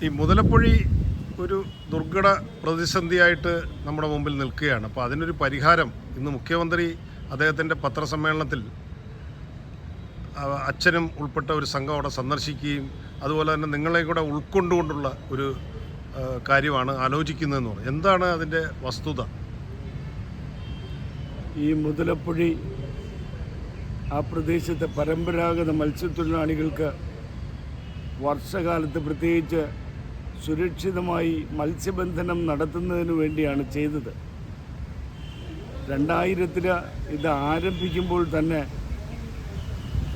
ഈ മുതലപ്പൊഴി ഒരു ദുർഘട പ്രതിസന്ധിയായിട്ട് നമ്മുടെ മുമ്പിൽ നിൽക്കുകയാണ്. അപ്പോൾ അതിനൊരു പരിഹാരം ഇന്ന് മുഖ്യമന്ത്രി അദ്ദേഹത്തിൻ്റെ പത്രസമ്മേളനത്തിൽ അച്ഛനും ഉൾപ്പെട്ട ഒരു സംഘം അവിടെ സന്ദർശിക്കുകയും അതുപോലെ തന്നെ നിങ്ങളെ കൂടെ ഉൾക്കൊണ്ടുകൊണ്ടുള്ള ഒരു കാര്യമാണ് ആലോചിക്കുന്നതെന്ന് പറഞ്ഞു. എന്താണ് അതിൻ്റെ വസ്തുത? ഈ മുതലപ്പൊഴി ആ പ്രദേശത്തെ പരമ്പരാഗത മത്സ്യത്തൊഴിലാളികൾക്ക് വർഷകാലത്ത് പ്രത്യേകിച്ച് സുരക്ഷിതമായി മത്സ്യബന്ധനം നടത്തുന്നതിന് വേണ്ടിയാണ് ചെയ്തത്. 2000 ഇത് ആരംഭിക്കുമ്പോൾ തന്നെ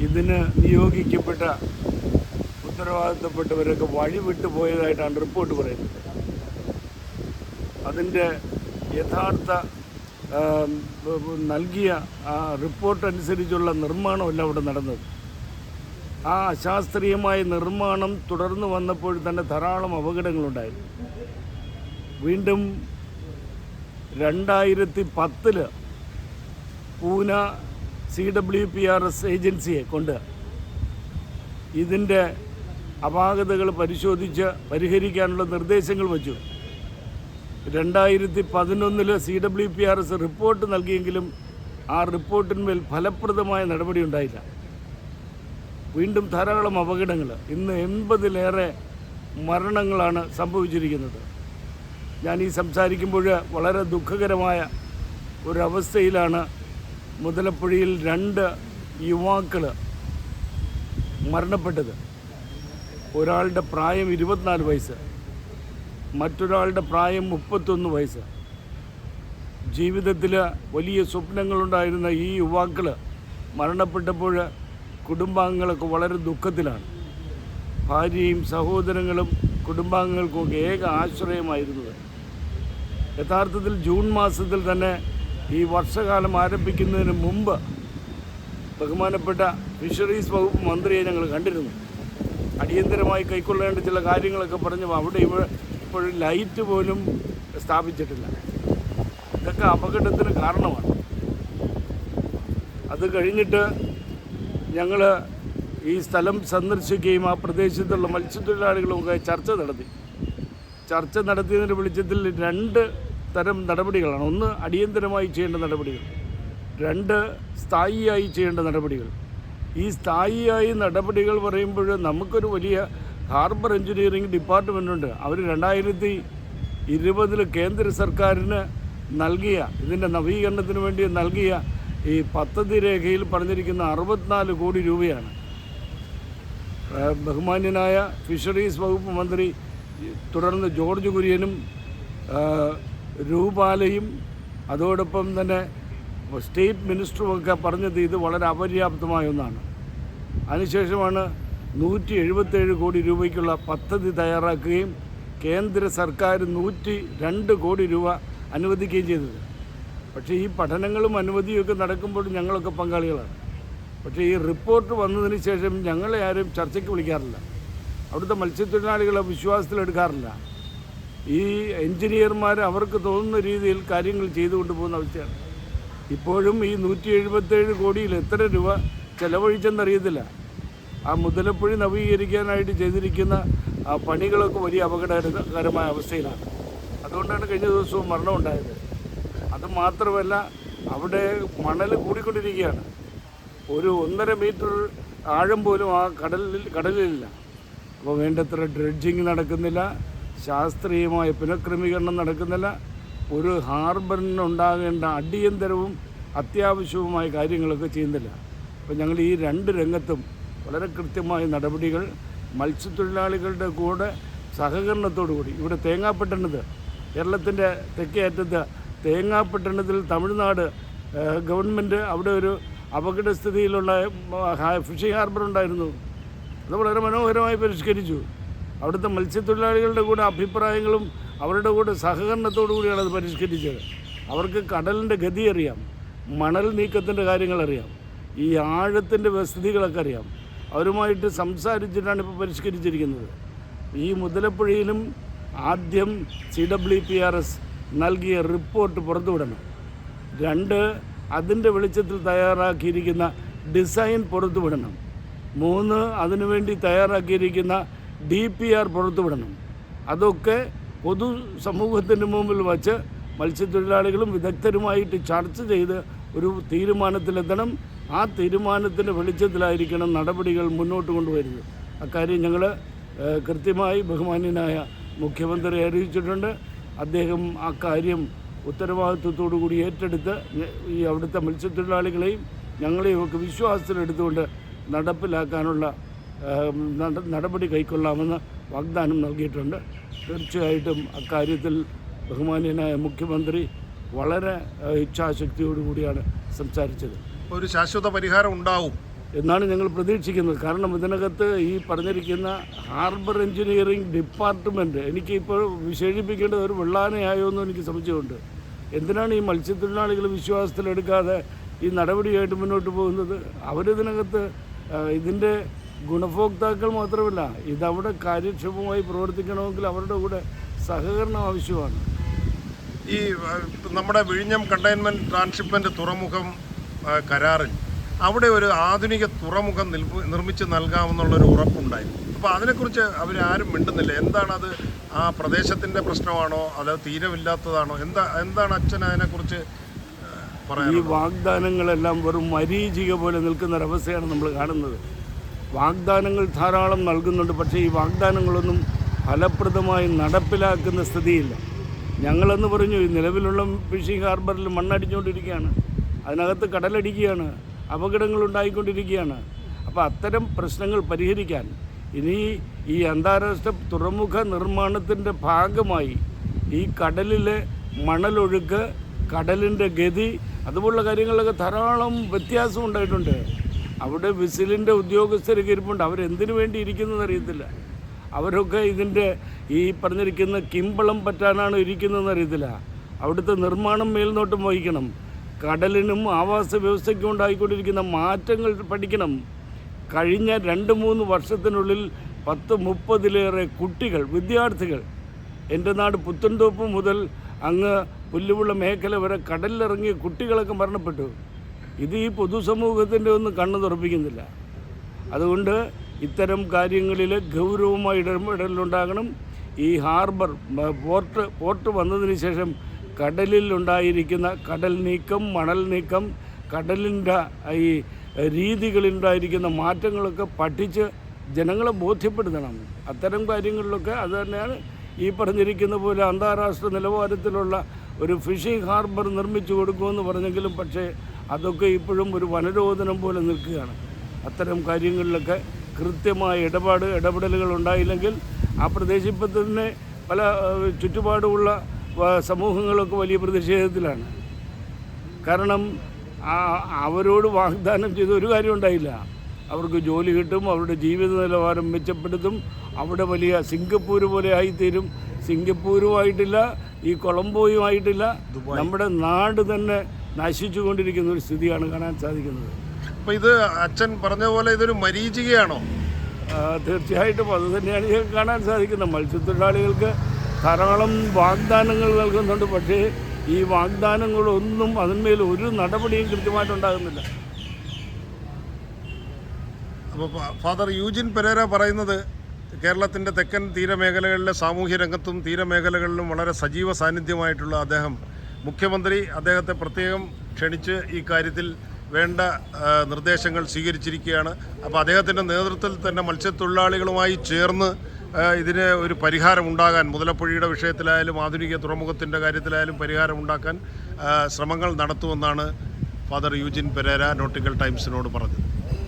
ഇതിന് നിയോഗിക്കപ്പെട്ട ഉത്തരവാദിത്തപ്പെട്ടവരൊക്കെ വഴിവിട്ടു പോയതായിട്ടാണ് റിപ്പോർട്ട് പറയുന്നത്. അതിൻ്റെ യഥാർത്ഥ നൽകിയ ആ റിപ്പോർട്ട് അനുസരിച്ചുള്ള നിർമ്മാണമല്ല അവിടെ നടന്നത്. ആ അശാസ്ത്രീയമായ നിർമ്മാണം തുടർന്ന് വന്നപ്പോൾ തന്നെ ധാരാളം അപകടങ്ങളുണ്ടായി. വീണ്ടും 2010 പൂന CWPRS ഏജൻസിയെ കൊണ്ട് ഇതിൻ്റെ അപാകതകൾ പരിശോധിച്ച് പരിഹരിക്കാനുള്ള നിർദ്ദേശങ്ങൾ വച്ചു. 2011 CWPRS റിപ്പോർട്ട് നൽകിയെങ്കിലും ആ റിപ്പോർട്ടിന്മേൽ ഫലപ്രദമായ നടപടി ഉണ്ടായില്ല. വീണ്ടും ധാരാളം അപകടങ്ങൾ. ഇന്ന് 80-ലേറെ മരണങ്ങളാണ് സംഭവിച്ചിരിക്കുന്നത്. ഞാൻ ഈ സംസാരിക്കുമ്പോൾ വളരെ ദുഃഖകരമായ ഒരവസ്ഥയിലാണ് മുതലപ്പൊഴിയിൽ 2 യുവാക്കൾ മരണപ്പെട്ടത്. ഒരാളുടെ പ്രായം 24 വയസ്സ്, മറ്റൊരാളുടെ പ്രായം 31 വയസ്സ്. ജീവിതത്തിൽ വലിയ സ്വപ്നങ്ങളുണ്ടായിരുന്ന ഈ യുവാക്കൾ മരണപ്പെട്ടപ്പോൾ കുടുംബാംഗങ്ങളൊക്കെ വളരെ ദുഃഖത്തിലാണ്. ഭാര്യയും സഹോദരങ്ങളും കുടുംബാംഗങ്ങൾക്കൊക്കെ ഏക ആശ്രയമായിരുന്നത്. യഥാർത്ഥത്തിൽ ജൂൺ മാസത്തിൽ തന്നെ ഈ വർഷകാലം ആരംഭിക്കുന്നതിന് മുമ്പ് ബഹുമാനപ്പെട്ട ഫിഷറീസ് വകുപ്പ് മന്ത്രിയെ ഞങ്ങൾ കണ്ടിരുന്നു. അടിയന്തരമായി കൈക്കൊള്ളേണ്ട ചില കാര്യങ്ങളൊക്കെ പറഞ്ഞു. അവിടെ ഇപ്പോൾ ലൈറ്റ് പോലും സ്ഥാപിച്ചിട്ടില്ല. ഇതൊക്കെ അപകടത്തിന് കാരണമാണ്. അത് കഴിഞ്ഞിട്ട് ഞങ്ങൾ ഈ സ്ഥലം സന്ദർശിക്കുകയും ആ പ്രദേശത്തുള്ള മത്സ്യത്തൊഴിലാളികളുമൊക്കെ ചർച്ച നടത്തിയതിൻ്റെ വെളിച്ചത്തിൽ 2 തരം നടപടികളാണ്. ഒന്ന്, അടിയന്തരമായി ചെയ്യേണ്ട നടപടികൾ. 2, സ്ഥായിയായി ചെയ്യേണ്ട നടപടികൾ. ഈ സ്ഥായിയായി നടപടികൾ പറയുമ്പോൾ നമുക്കൊരു വലിയ ഹാർബർ എഞ്ചിനീയറിംഗ് ഡിപ്പാർട്ട്മെൻറ്റുണ്ട്. അവർ 2020 കേന്ദ്ര സർക്കാരിന് നൽകിയ ഇതിൻ്റെ നവീകരണത്തിന് വേണ്ടി നൽകിയ ഈ പദ്ധതി രേഖയിൽ പറഞ്ഞിരിക്കുന്ന 64 കോടി രൂപയാണ്. ബഹുമാന്യനായ ഫിഷറീസ് വകുപ്പ് മന്ത്രി തുടർന്ന് ജോർജ് കുര്യനും രൂപാലയും അതോടൊപ്പം തന്നെ സ്റ്റേറ്റ് മിനിസ്റ്ററുമൊക്കെ പറഞ്ഞത് ഇത് വളരെ അപര്യാപ്തമായ ഒന്നാണ്. അതിനുശേഷമാണ് 177 കോടി രൂപയ്ക്കുള്ള പദ്ധതി തയ്യാറാക്കുകയും കേന്ദ്ര സർക്കാർ 102 കോടി രൂപ അനുവദിക്കുകയും ചെയ്തത്. പക്ഷേ ഈ പഠനങ്ങളും അനുമതിയൊക്കെ നടക്കുമ്പോൾ ഞങ്ങളൊക്കെ പങ്കാളികളാണ്. പക്ഷേ ഈ റിപ്പോർട്ട് വന്നതിന് ശേഷം ഞങ്ങളെ ആരും ചർച്ചയ്ക്ക് വിളിക്കാറില്ല. അവിടുത്തെ മത്സ്യത്തൊഴിലാളികളെ വിശ്വാസത്തിലെടുക്കാറില്ല. ഈ എഞ്ചിനീയർമാർ അവർക്ക് തോന്നുന്ന രീതിയിൽ കാര്യങ്ങൾ ചെയ്തുകൊണ്ട് പോകുന്ന അവസ്ഥയാണ്. ഇപ്പോഴും ഈ 177 കോടിയിൽ എത്ര രൂപ ചെലവഴിച്ചെന്നറിയത്തില്ല. ആ മുതലപ്പൊഴി നവീകരിക്കാനായിട്ട് ചെയ്തിരിക്കുന്ന ആ പണികളൊക്കെ വലിയ അപകടകരമായ അവസ്ഥയിലാണ്. അതുകൊണ്ടാണ് കഴിഞ്ഞ ദിവസവും മരണമുണ്ടായത്. അതുമാത്രമല്ല, അവിടെ മണൽ കൂടിക്കൊണ്ടിരിക്കുകയാണ്. ഒരു 1.5 മീറ്റർ ആഴം പോലും ആ കടലിലില്ല. അപ്പോൾ വേണ്ടത്ര ഡ്രെഡ്ജിങ് നടക്കുന്നില്ല, ശാസ്ത്രീയമായ പുനഃക്രമീകരണം നടക്കുന്നില്ല. ഒരു ഹാർബറിനുണ്ടാകേണ്ട അടിയന്തരവും അത്യാവശ്യവുമായ കാര്യങ്ങളൊക്കെ ചെയ്യുന്നില്ല. അപ്പോൾ ഞങ്ങൾ ഈ 2 രംഗത്തും വളരെ കൃത്യമായ നടപടികൾ മത്സ്യത്തൊഴിലാളികളുടെ കൂടെ സഹകരണത്തോടുകൂടി. ഇവിടെ തേങ്ങാപ്പട്ടണത്ത്, കേരളത്തിൻ്റെ തെക്കേ അറ്റത്ത് തേങ്ങാപ്പട്ടണത്തിൽ തമിഴ്നാട് ഗവൺമെൻറ് അവിടെ ഒരു അപകടസ്ഥിതിയിലുള്ള ഫിഷിംഗ് ഹാർബർ ഉണ്ടായിരുന്നു. അത് വളരെ മനോഹരമായി പരിഷ്കരിച്ചു. അവിടുത്തെ മത്സ്യത്തൊഴിലാളികളുടെ കൂടെ അഭിപ്രായങ്ങളും അവരുടെ കൂടെ സഹകരണത്തോടു കൂടിയാണ് അത് പരിഷ്കരിച്ചത്. അവർക്ക് കടലിൻ്റെ ഗതി അറിയാം, മണൽ നീക്കത്തിൻ്റെ കാര്യങ്ങളറിയാം, ഈ ആഴത്തിൻ്റെ സ്ഥിതികളൊക്കെ അറിയാം. അവരുമായിട്ട് സംസാരിച്ചിട്ടാണ് ഇപ്പോൾ പരിഷ്കരിച്ചിരിക്കുന്നത്. ഈ മുതലപ്പുഴയിലും ആദ്യം CWPRS നൽകിയ റിപ്പോർട്ട് പുറത്തുവിടണം. 2, അതിൻ്റെ വെളിച്ചത്തിൽ തയ്യാറാക്കിയിരിക്കുന്ന ഡിസൈൻ പുറത്തുവിടണം. 3, അതിനുവേണ്ടി തയ്യാറാക്കിയിരിക്കുന്ന DPR പുറത്തുവിടണം. അതൊക്കെ പൊതു സമൂഹത്തിൻ്റെ മുമ്പിൽ വച്ച് മത്സ്യത്തൊഴിലാളികളും വിദഗ്ധരുമായിട്ട് ചർച്ച ചെയ്ത് ഒരു തീരുമാനത്തിലെത്തണം. ആ തീരുമാനത്തിൻ്റെ വെളിച്ചത്തിലായിരിക്കണം നടപടികൾ മുന്നോട്ട് കൊണ്ടുവരുന്നത്. അക്കാര്യം ഞങ്ങൾ കൃത്യമായി ബഹുമാന്യനായ മുഖ്യമന്ത്രിയെ അറിയിച്ചിട്ടുണ്ട്. അദ്ദേഹം ആ കാര്യം ഉത്തരവാദിത്വത്തോടു കൂടി ഏറ്റെടുത്ത് ഈ അവിടുത്തെ മത്സ്യത്തൊഴിലാളികളെയും ഞങ്ങളെയും ഒക്കെ വിശ്വാസത്തിലെടുത്തുകൊണ്ട് നടപ്പിലാക്കാനുള്ള നടപടി കൈക്കൊള്ളാമെന്ന് വാഗ്ദാനം നൽകിയിട്ടുണ്ട്. തീർച്ചയായിട്ടും അക്കാര്യത്തിൽ ബഹുമാന്യനായ മുഖ്യമന്ത്രി വളരെ ഇച്ഛാശക്തിയോടുകൂടിയാണ് സംസാരിച്ചത്. ഒരു ശാശ്വത പരിഹാരം ഉണ്ടാവും എന്നാണ് ഞങ്ങൾ പ്രതീക്ഷിക്കുന്നത്. കാരണം ഇതിനകത്ത് ഈ പറഞ്ഞിരിക്കുന്ന ഹാർബർ എഞ്ചിനീയറിംഗ് ഡിപ്പാർട്ട്മെൻറ്റ് എനിക്കിപ്പോൾ വിശേഷിപ്പിക്കേണ്ടത് ഒരു വെള്ളാനയായോ എന്നും എനിക്ക് സംശയമുണ്ട്. എന്തിനാണ് ഈ മത്സ്യത്തൊഴിലാളികൾ വിശ്വാസത്തിലെടുക്കാതെ ഈ നടപടിയായിട്ട് മുന്നോട്ട് പോകുന്നത്? അവരിതിനകത്ത് ഇതിൻ്റെ ഗുണഭോക്താക്കൾ മാത്രമല്ല, ഇതവിടെ കാര്യക്ഷമമായി പ്രവർത്തിക്കണമെങ്കിൽ അവരുടെ കൂടെ സഹകരണം ആവശ്യമാണ്. ഈ നമ്മുടെ വിഴിഞ്ഞം കണ്ടെയ്ൻമെൻറ്റ് ട്രാൻസ്ഷിപ്മെൻറ്റ് തുറമുഖം കരാറിൽ അവിടെ ഒരു ആധുനിക തുറമുഖം നിർമ്മിച്ച് നൽകാമെന്നുള്ളൊരു ഉറപ്പുണ്ടായിരുന്നു. അപ്പോൾ അതിനെക്കുറിച്ച് അവരാരും മിണ്ടുന്നില്ല. എന്താണത്? ആ പ്രദേശത്തിൻ്റെ പ്രശ്നമാണോ അതോ തീരമില്ലാത്തതാണോ? എന്താണ് അച്ഛൻ അതിനെക്കുറിച്ച് പറയാൻ? ഈ വാഗ്ദാനങ്ങളെല്ലാം വെറും മരീചിക പോലെ നിൽക്കുന്നൊരവസ്ഥയാണ് നമ്മൾ കാണുന്നത്. വാഗ്ദാനങ്ങൾ ധാരാളം നൽകുന്നുണ്ട്, പക്ഷേ ഈ വാഗ്ദാനങ്ങളൊന്നും ഫലപ്രദമായി നടപ്പിലാക്കുന്ന സ്ഥിതിയില്ല. ഞങ്ങളെന്ന് പറഞ്ഞു ഈ നിലവിലുള്ള ഫിഷിംഗ് ഹാർബറിൽ മണ്ണടിച്ചുകൊണ്ടിരിക്കുകയാണ്, അതിനകത്ത് കടലടിക്കുകയാണ്, അപകടങ്ങൾ ഉണ്ടായിക്കൊണ്ടിരിക്കുകയാണ്. അപ്പോൾ അത്തരം പ്രശ്നങ്ങൾ പരിഹരിക്കാൻ ഇനി ഈ അന്താരാഷ്ട്ര തുറമുഖ നിർമ്മാണത്തിൻ്റെ ഭാഗമായി ഈ കടലിലെ മണലൊഴുക്ക്, കടലിൻ്റെ ഗതി, അതുപോലുള്ള കാര്യങ്ങളിലൊക്കെ ധാരാളം വ്യത്യാസം ഉണ്ടായിട്ടുണ്ട്. അവിടെ വിസിലിൻ്റെ ഉദ്യോഗസ്ഥരൊക്കെ ഇരിപ്പുണ്ട്. അവരെന്തിനു വേണ്ടി ഇരിക്കുന്നതെന്ന് അറിയത്തില്ല. അവരൊക്കെ ഇതിൻ്റെ ഈ പറഞ്ഞിരിക്കുന്ന കിമ്പളം പറ്റാനാണ് ഇരിക്കുന്നതെന്ന് അറിയത്തില്ല. അവിടുത്തെ നിർമ്മാണം മേൽനോട്ടം വഹിക്കണം. കടലിനും ആവാസ വ്യവസ്ഥയ്ക്കും ഉണ്ടായിക്കൊണ്ടിരിക്കുന്ന മാറ്റങ്ങൾ പഠിക്കണം. കഴിഞ്ഞ 2-3 വർഷത്തിനുള്ളിൽ 10-30-ലേറെ കുട്ടികൾ, വിദ്യാർത്ഥികൾ എൻ്റെ നാട് പുത്തൻതോപ്പ് മുതൽ അങ്ങ് പുല്ലുവിള മേഖല വരെ കടലിലിറങ്ങിയ കുട്ടികളൊക്കെ മരണപ്പെട്ടു. ഇത് ഈ പൊതുസമൂഹത്തിൻ്റെ ഒന്നും കണ്ണു തുറപ്പിക്കുന്നില്ല. അതുകൊണ്ട് ഇത്തരം കാര്യങ്ങളിൽ ഗൗരവമായ ഇടപെടലുണ്ടാകണം. ഈ ഹാർബർ പോർട്ട് വന്നതിന് ശേഷം കടലിലുണ്ടായിരിക്കുന്ന കടൽ നീക്കം, മണൽ നീക്കം, കടലിൻ്റെ ഈ രീതികളിലുണ്ടായിരിക്കുന്ന മാറ്റങ്ങളൊക്കെ പഠിച്ച് ജനങ്ങളെ ബോധ്യപ്പെടുത്തണം. അത്തരം കാര്യങ്ങളിലൊക്കെ അത് തന്നെയാണ് ഈ പറഞ്ഞിരിക്കുന്ന പോലെ അന്താരാഷ്ട്ര നിലവാരത്തിലുള്ള ഒരു ഫിഷിംഗ് ഹാർബർ നിർമ്മിച്ചു കൊടുക്കുമെന്ന് പറഞ്ഞെങ്കിലും പക്ഷേ അതൊക്കെ ഇപ്പോഴും ഒരു വനരോധനം പോലെ നിൽക്കുകയാണ്. അത്തരം കാര്യങ്ങളിലൊക്കെ കൃത്യമായ ഇടപെടലുകൾ ഉണ്ടായില്ലെങ്കിൽ ആ പ്രദേശത്ത് തന്നെ പല ചുറ്റുപാടുമുള്ള സമൂഹങ്ങളൊക്കെ വലിയ പ്രതിഷേധത്തിലാണ്. കാരണം അവരോട് വാഗ്ദാനം ചെയ്ത ഒരു കാര്യം ഉണ്ടായില്ല. അവർക്ക് ജോലി കിട്ടും, അവരുടെ ജീവിത നിലവാരം മെച്ചപ്പെടുത്തും, അവിടെ വലിയ സിംഗപ്പൂർ പോലെ ആയിത്തീരും. സിംഗപ്പൂരുമായിട്ടില്ല, ഈ കൊളംബോയുമായിട്ടില്ല, നമ്മുടെ നാട് തന്നെ നശിച്ചുകൊണ്ടിരിക്കുന്ന ഒരു സ്ഥിതിയാണ് കാണാൻ സാധിക്കുന്നത്. അപ്പോൾ ഇത് അച്ഛൻ പറഞ്ഞ പോലെ ഇതൊരു മരീചികയാണോ? തീർച്ചയായിട്ടും അത് തന്നെയാണ് കാണാൻ സാധിക്കുന്നത്. മത്സ്യത്തൊഴിലാളികൾക്ക് ധാരാളം വാഗ്ദാനങ്ങൾ നൽകുന്നുണ്ട്, പക്ഷേ ഈ വാഗ്ദാനങ്ങളൊന്നും അതിന്മേൽ ഒരു നടപടിയും കൃത്യമായിട്ടുണ്ടാകുന്നില്ല. അപ്പോൾ ഫാദർ യൂജിൻ പെരേര പറയുന്നത് കേരളത്തിൻ്റെ തെക്കൻ തീരമേഖലകളിലെ സാമൂഹ്യ രംഗത്തും തീരമേഖലകളിലും വളരെ സജീവ സാന്നിധ്യമായിട്ടുള്ള അദ്ദേഹം, മുഖ്യമന്ത്രി അദ്ദേഹത്തെ പ്രത്യേകം ക്ഷണിച്ച് ഈ കാര്യത്തിൽ വേണ്ട നിർദ്ദേശങ്ങൾ സ്വീകരിച്ചിരിക്കുകയാണ്. അപ്പോൾ അദ്ദേഹത്തിൻ്റെ നേതൃത്വത്തിൽ തന്നെ മത്സ്യത്തൊഴിലാളികളുമായി ചേർന്ന് ഇതിന് ഒരു പരിഹാരം ഉണ്ടാകാൻ, മുതലപ്പുഴയുടെ വിഷയത്തിലായാലും ആധുനിക തുറമുഖത്തിൻ്റെ കാര്യത്തിലായാലും പരിഹാരം ഉണ്ടാക്കാൻ ശ്രമങ്ങൾ നടത്തുമെന്നാണ് ഫാദർ യൂജിൻ പെരേര നോട്ടിക്കൽ ടൈംസിനോട് പറഞ്ഞത്.